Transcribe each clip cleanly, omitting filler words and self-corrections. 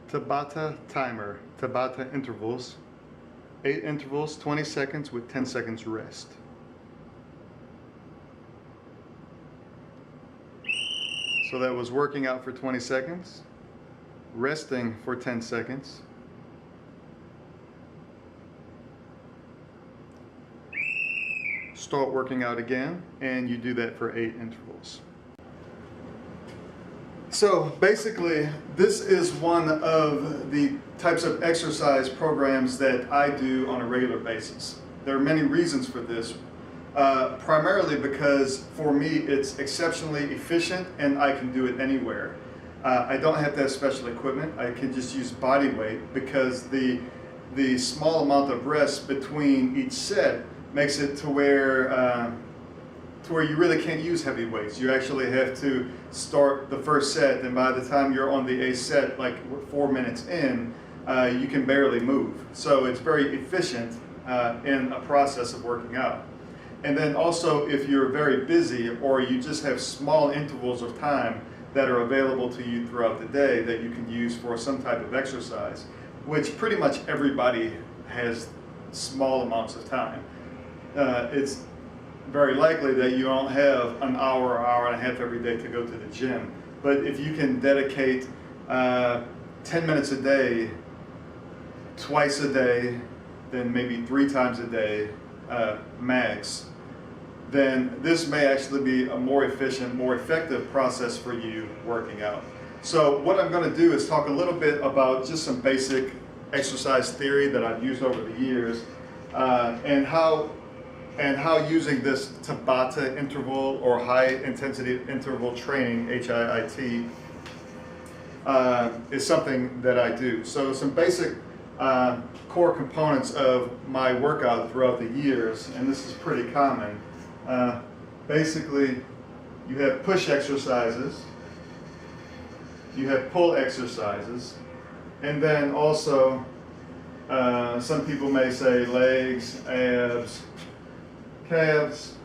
Tabata timer, Tabata intervals. 8 intervals, 20 seconds with 10 seconds rest. So that was working out for 20 seconds, resting for 10 seconds, start working out again, and you do that for 8 intervals. So basically, this is one of the types of exercise programs that I do on a regular basis. There are many reasons for this, primarily because for me it's exceptionally efficient and I can do it anywhere. I don't have to have special equipment. I can just use body weight because the small amount of rest between each set makes it to where you really can't use heavy weights. You actually have to start the first set, and by the time you're on the 8th set, like 4 minutes in, you can barely move. So it's very efficient in a process of working out. And then also, if you're very busy or you just have small intervals of time that are available to you throughout the day that you can use for some type of exercise, which pretty much everybody has small amounts of time. It's very likely that you don't have an hour or hour and a half every day to go to the gym. But if you can dedicate 10 minutes a day, twice a day, then maybe 3 times a day max, then this may actually be a more efficient, more effective process for you working out. So what I'm going to do is talk a little bit about just some basic exercise theory that I've used over the years, and how using this Tabata interval or high intensity interval training, HIIT, is something that I do. So some basic core components of my workout throughout the years, and this is pretty common. Basically, you have push exercises, you have pull exercises, and then also some people may say legs, abs, calves.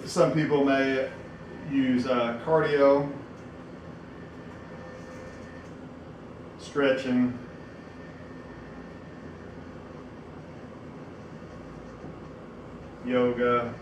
Some people may use cardio, stretching, yoga.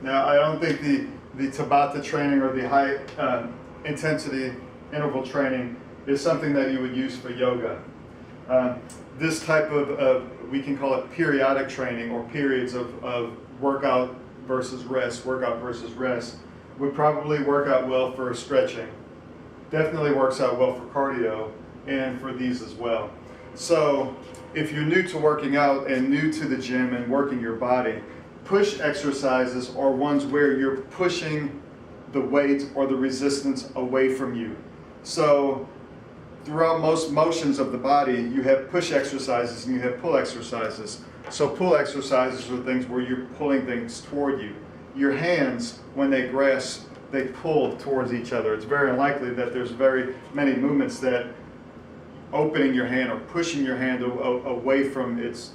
Now, I don't think the Tabata training or the high intensity interval training is something that you would use for yoga. This type of, we can call it periodic training, or periods of workout versus rest, would probably work out well for stretching. Definitely works out well for cardio and for these as well. So if you're new to working out and new to the gym and working your body, push exercises are ones where you're pushing the weight or the resistance away from you. So throughout most motions of the body, you have push exercises and you have pull exercises. So pull exercises are things where you're pulling things toward you. Your hands, when they grasp, they pull towards each other. It's very unlikely that there's very many movements that opening your hand or pushing your hand away from its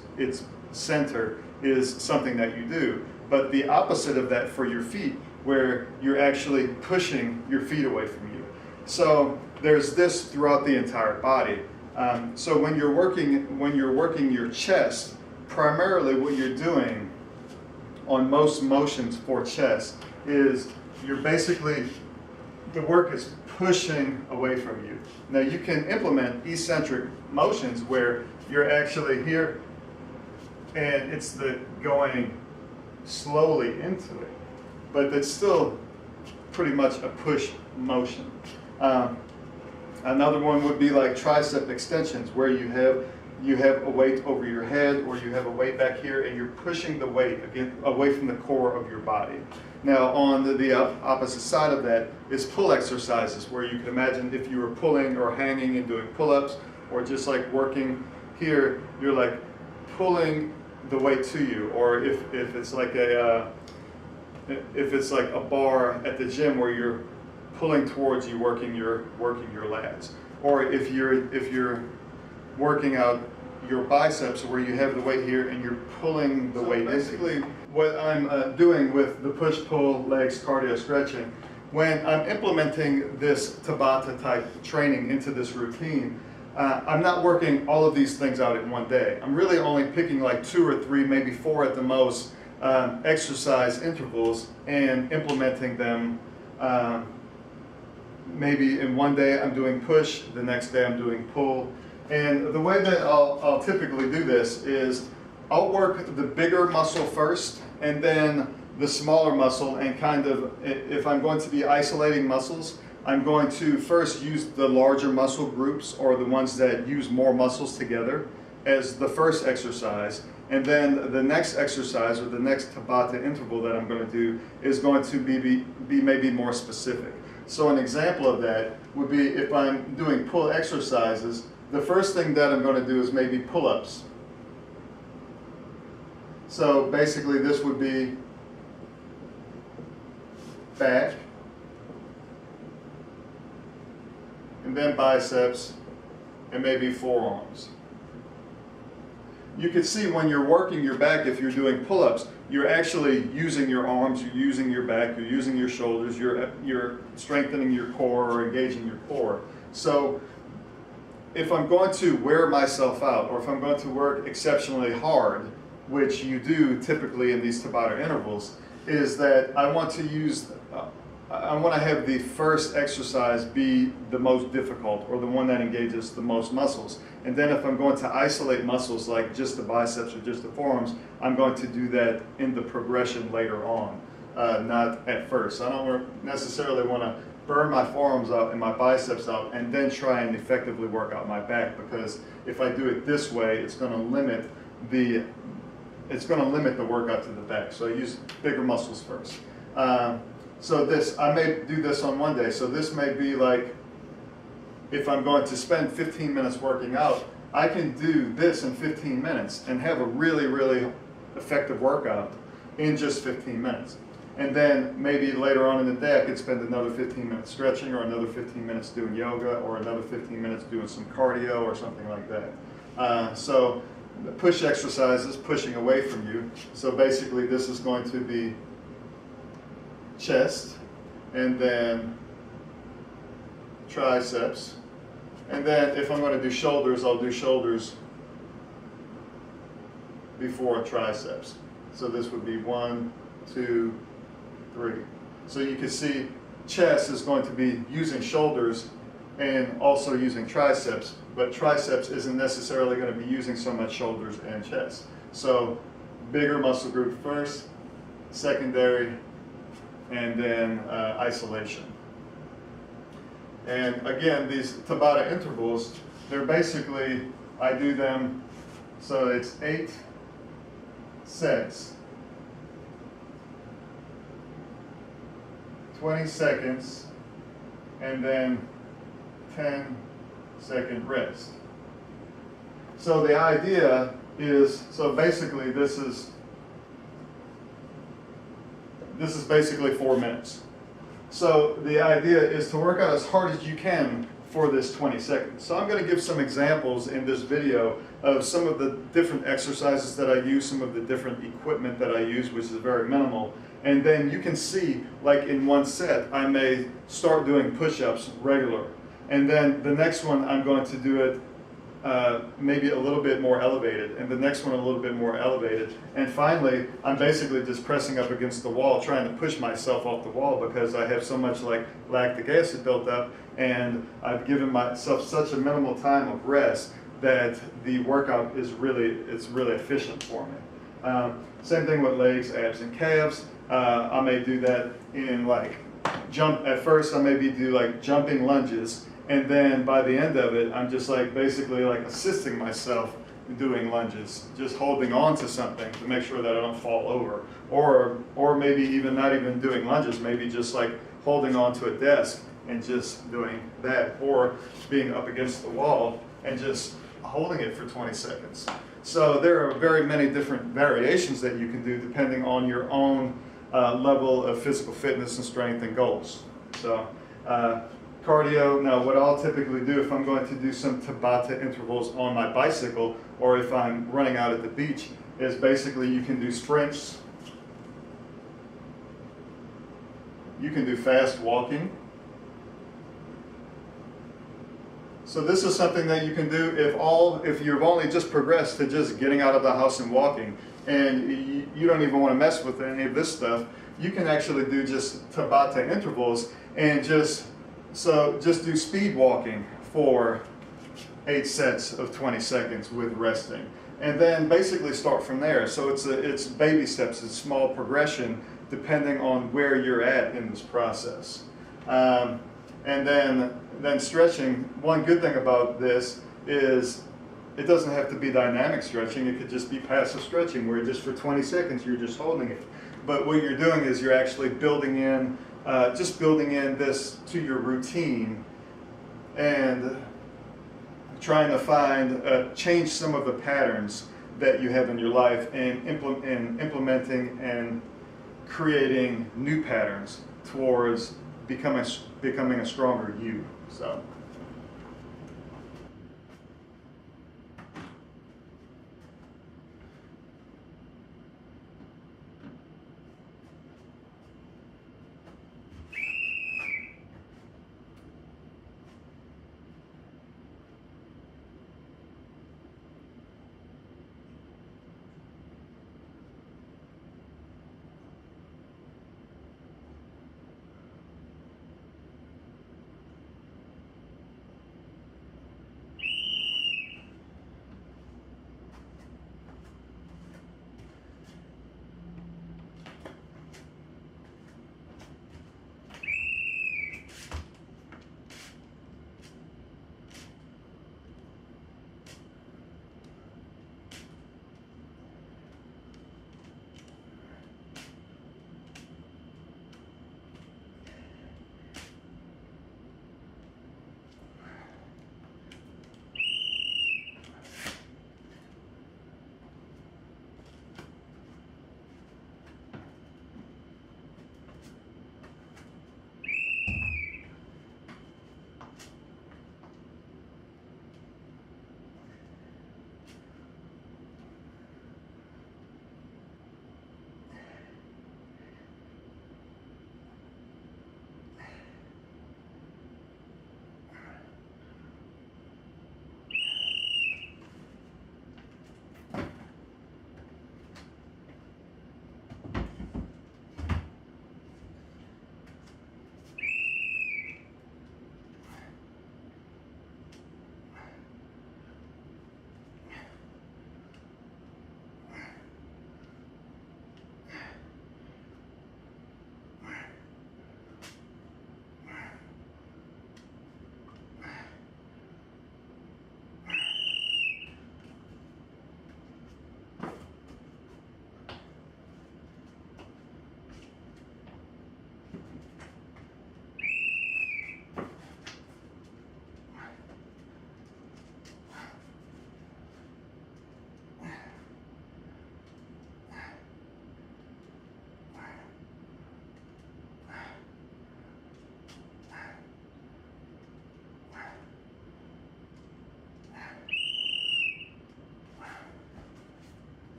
center is something that you do. But the opposite of that for your feet, where you're actually pushing your feet away from you. So there's this throughout the entire body. So when you're working your chest, primarily what you're doing on most motions for chest is you're basically, the work is pushing away from you. Now you can implement eccentric motions where you're actually here and it's the going slowly into it, but it's still pretty much a push motion. Another one would be like tricep extensions, where you have a weight over your head, or you have a weight back here, and you're pushing the weight again away from the core of your body. Now, on the opposite side of that is pull exercises, where you can imagine if you were pulling or hanging and doing pull-ups, or just like working here, you're like pulling the weight to you. Or if it's like a bar at the gym where you're pulling towards you, working your lats. Or if you're working out your biceps, where you have the weight here and you're pulling the weight. Basically, what I'm doing with the push-pull legs cardio stretching when I'm implementing this Tabata type training into this routine, I'm not working all of these things out in one day. I'm really only picking like 2 or 3, maybe 4 at the most, exercise intervals and implementing them. Maybe in one day I'm doing push, the next day I'm doing pull. And the way that I'll typically do this is I'll work the bigger muscle first and then the smaller muscle, and kind of, if I'm going to be isolating muscles, I'm going to first use the larger muscle groups or the ones that use more muscles together as the first exercise. And then the next exercise or the next Tabata interval that I'm going to do is going to be maybe more specific. So an example of that would be if I'm doing pull exercises, the first thing that I'm going to do is maybe pull-ups. So basically this would be back, and then biceps, and maybe forearms. You can see when you're working your back, if you're doing pull-ups, you're actually using your arms, you're using your back, you're using your shoulders, you're strengthening your core or engaging your core. So if I'm going to wear myself out, or if I'm going to work exceptionally hard, which you do typically in these Tabata intervals, is that I want to have the first exercise be the most difficult, or the one that engages the most muscles. And then if I'm going to isolate muscles like just the biceps or just the forearms, I'm going to do that in the progression later on, not at first. I don't necessarily want to burn my forearms out and my biceps out and then try and effectively work out my back, because if I do it this way, it's going to limit the workout to the back. So I use bigger muscles first. So I may do this on one day. So this may be like, if I'm going to spend 15 minutes working out, I can do this in 15 minutes and have a really, really effective workout in just 15 minutes. And then maybe later on in the day, I could spend another 15 minutes stretching, or another 15 minutes doing yoga, or another 15 minutes doing some cardio or something like that. So the push exercises, pushing away from you. So basically this is going to be chest, and then triceps, and then if I'm going to do shoulders, I'll do shoulders before triceps. So this would be 1, 2, 3. So you can see chest is going to be using shoulders and also using triceps, but triceps isn't necessarily going to be using so much shoulders and chest. So bigger muscle group first, secondary, and then isolation. And again, these Tabata intervals, they're basically, I do them, so it's 8 sets, 20 seconds, and then 10-second rest. So the idea is, so basically this is basically 4 minutes. So the idea is to work out as hard as you can for this 20 seconds. So I'm going to give some examples in this video of some of the different exercises that I use, some of the different equipment that I use, which is very minimal. And then you can see, like in one set, I may start doing push-ups regular. And then the next one, I'm going to do it maybe a little bit more elevated, and the next one a little bit more elevated. And finally, I'm basically just pressing up against the wall, trying to push myself off the wall, because I have so much like lactic acid built up, and I've given myself such a minimal time of rest that the workout is really efficient for me. Same thing with legs, abs, and calves. I may do that in like at first I maybe do like jumping lunges, and then by the end of it, I'm just like basically like assisting myself doing lunges, just holding on to something to make sure that I don't fall over. Or maybe even not even doing lunges, maybe just like holding on to a desk and just doing that, or being up against the wall and just holding it for 20 seconds. So there are very many different variations that you can do depending on your own level of physical fitness and strength and goals. So cardio, now what I'll typically do if I'm going to do some Tabata intervals on my bicycle, or if I'm running out at the beach, is basically you can do sprints, You can do fast walking. So this is something that you can do if you've only just progressed to just getting out of the house and walking, and you don't even want to mess with any of this stuff. You can actually do just Tabata intervals and just do speed walking for 8 sets of 20 seconds with resting, and then basically start from there. So it's baby steps, it's small progression depending on where you're at in this process. And then stretching. One good thing about this is it doesn't have to be dynamic stretching. It could just be passive stretching, where just for 20 seconds you're just holding it. But what you're doing is you're actually building in this to your routine and trying to change some of the patterns that you have in your life, and implementing and creating new patterns towards becoming a stronger you. So.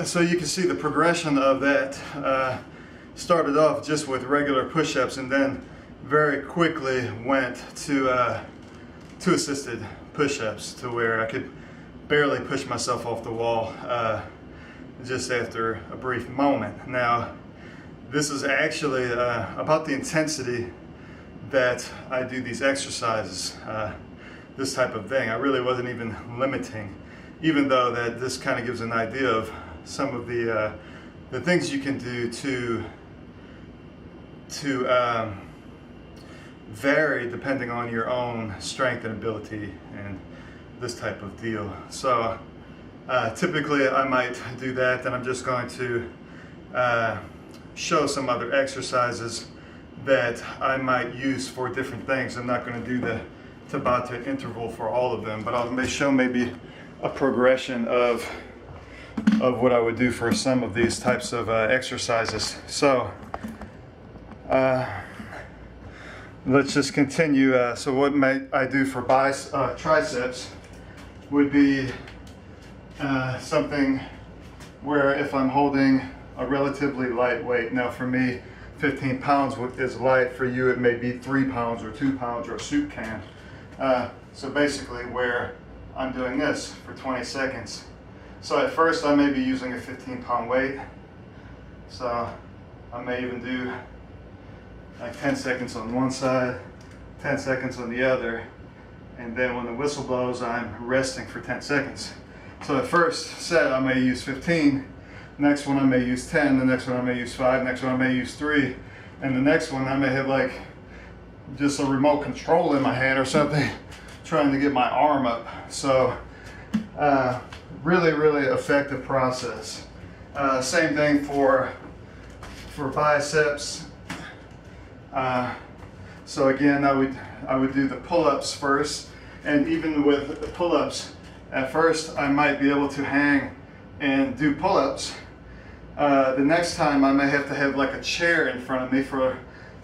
So you can see the progression of that. Started off just with regular push-ups and then very quickly went to assisted push-ups to where I could barely push myself off the wall just after a brief moment. Now, this is actually about the intensity that I do these exercises, this type of thing. I really wasn't even limiting, even though that this kind of gives an idea of some of the things you can do to vary depending on your own strength and ability and this type of deal. So typically I might do that, then I'm just going to show some other exercises that I might use for different things. I'm not going to do the Tabata interval for all of them, but I'll show maybe a progression of what I would do for some of these types of exercises. So let's just continue. So what might I do for triceps would be something where if I'm holding a relatively light weight. Now for me, 15 pounds is light. For you, it may be 3 pounds or 2 pounds or a soup can. So basically where I'm doing this for 20 seconds. So at first I may be using a 15-pound weight. So I may even do like 10 seconds on one side, 10 seconds on the other. And then when the whistle blows, I'm resting for 10 seconds. So the first set I may use 15, next one I may use 10, the next one I may use 5, next one I may use 3, and the next one I may have like just a remote control in my hand or something trying to get my arm up. So really, really effective process. Same thing for biceps. So again, I would do the pull-ups first, and even with the pull-ups, at first I might be able to hang and do pull-ups. The next time I may have to have like a chair in front of me for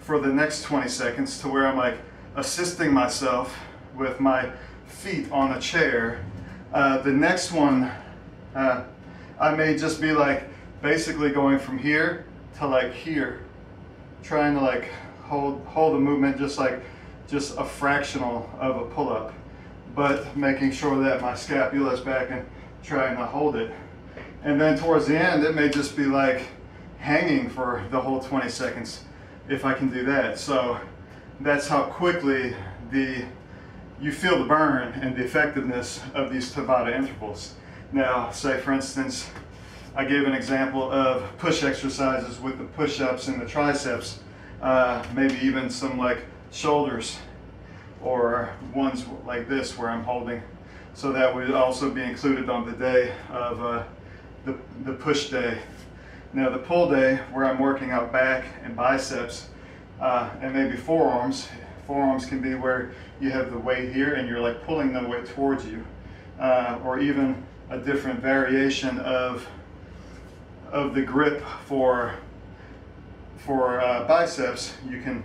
the next 20 seconds to where I'm like assisting myself with my feet on a chair. The next one, I may just be like basically going from here to like here, trying to like hold the movement just a fractional of a pull-up, but making sure that my scapula is back and trying to hold it. And then towards the end, it may just be like hanging for the whole 20 seconds if I can do that. So that's how quickly you feel the burn and the effectiveness of these Tabata intervals. Now, say for instance, I gave an example of push exercises with the push-ups and the triceps, maybe even some like shoulders or ones like this where I'm holding. So that would also be included on the day of the push day. Now the pull day, where I'm working out back and biceps and maybe forearms. Forearms can be where you have the weight here and you're like pulling the weight towards you, or even a different variation of the grip for biceps. You can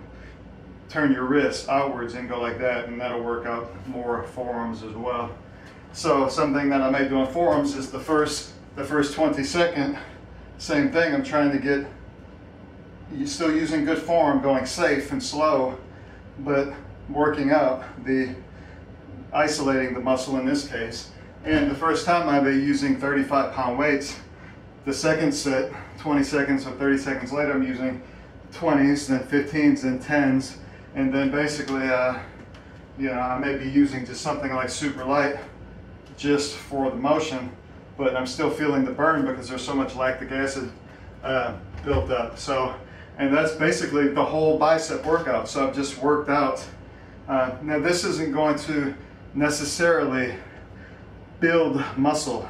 turn your wrist outwards and go like that, and that'll work out more forearms as well. So something that I may do on forearms is the first 20 second, same thing. I'm trying to get, you're still using good form, going safe and slow, but working up isolating the muscle in this case. And the first time I'd be using 35-pound weights. The second set, 20 seconds or 30 seconds later, I'm using 20s, then 15s, then 10s, and then basically, I may be using just something like super light just for the motion, but I'm still feeling the burn because there's so much lactic acid built up. So, and that's basically the whole bicep workout. So I've just worked out. Now this isn't going to necessarily build muscle.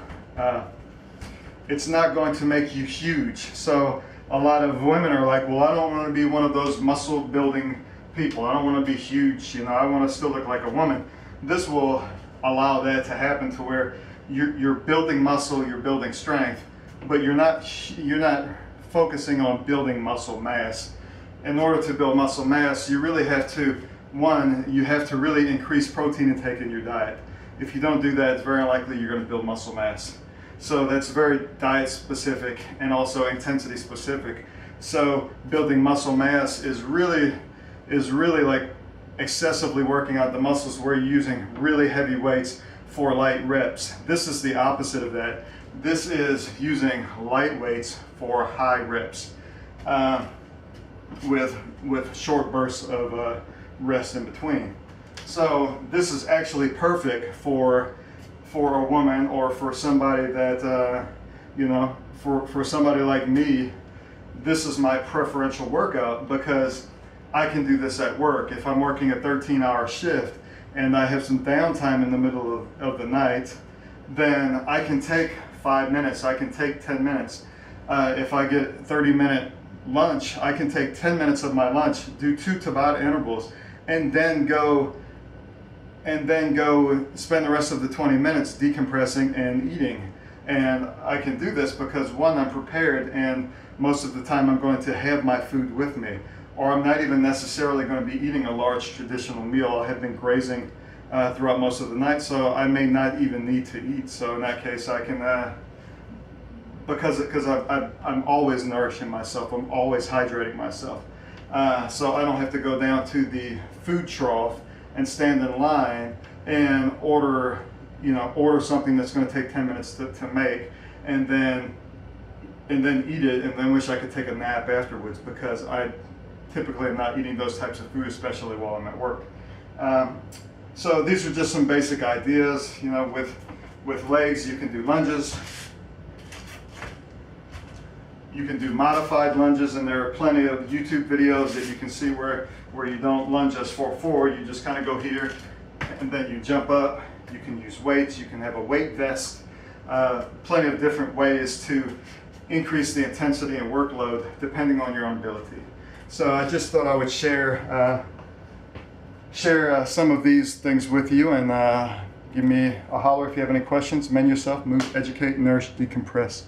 It's not going to make you huge. So a lot of women are like, well, I don't want to be one of those muscle building people. I don't want to be huge. I want to still look like a woman. This will allow that to happen to where you're building muscle, you're building strength, but you're not focusing on building muscle mass. In order to build muscle mass, you really have to, you have to really increase protein intake in your diet. If you don't do that, it's very likely you're going to build muscle mass. So that's very diet specific and also intensity specific. So building muscle mass is really like excessively working out the muscles where you're using really heavy weights for light reps. This is the opposite of that. This is using light weights for high reps with short bursts of rest in between. So this is actually perfect for a woman or for somebody that, you know, for somebody like me. This is my preferential workout because I can do this at work. If I'm working a 13-hour shift and I have some downtime in the middle of the night, then I can take 5 minutes, I can take 10 minutes. If I get 30-minute lunch, I can take 10 minutes of my lunch, do 2 Tabata intervals, and then go spend the rest of the 20 minutes decompressing and eating. And I can do this because, one, I'm prepared, and most of the time I'm going to have my food with me, or I'm not even necessarily going to be eating a large traditional meal. I have been grazing throughout most of the night, so I may not even need to eat. So in that case, I can, because I'm always nourishing myself, I'm always hydrating myself. So I don't have to go down to the food trough and stand in line and order something that's going to take 10 minutes to make, and then eat it, and then wish I could take a nap afterwards, because I typically am not eating those types of food, especially while I'm at work. So these are just some basic ideas. You know, with legs, you can do lunges. You can do modified lunges, and there are plenty of YouTube videos that you can see where you don't lunge as 4-4. You just kind of go here, and then you jump up. You can use weights. You can have a weight vest. Plenty of different ways to increase the intensity and workload depending on your own ability. So I just thought I would share some of these things with you, and give me a holler if you have any questions. Men yourself, move, educate, nourish, decompress.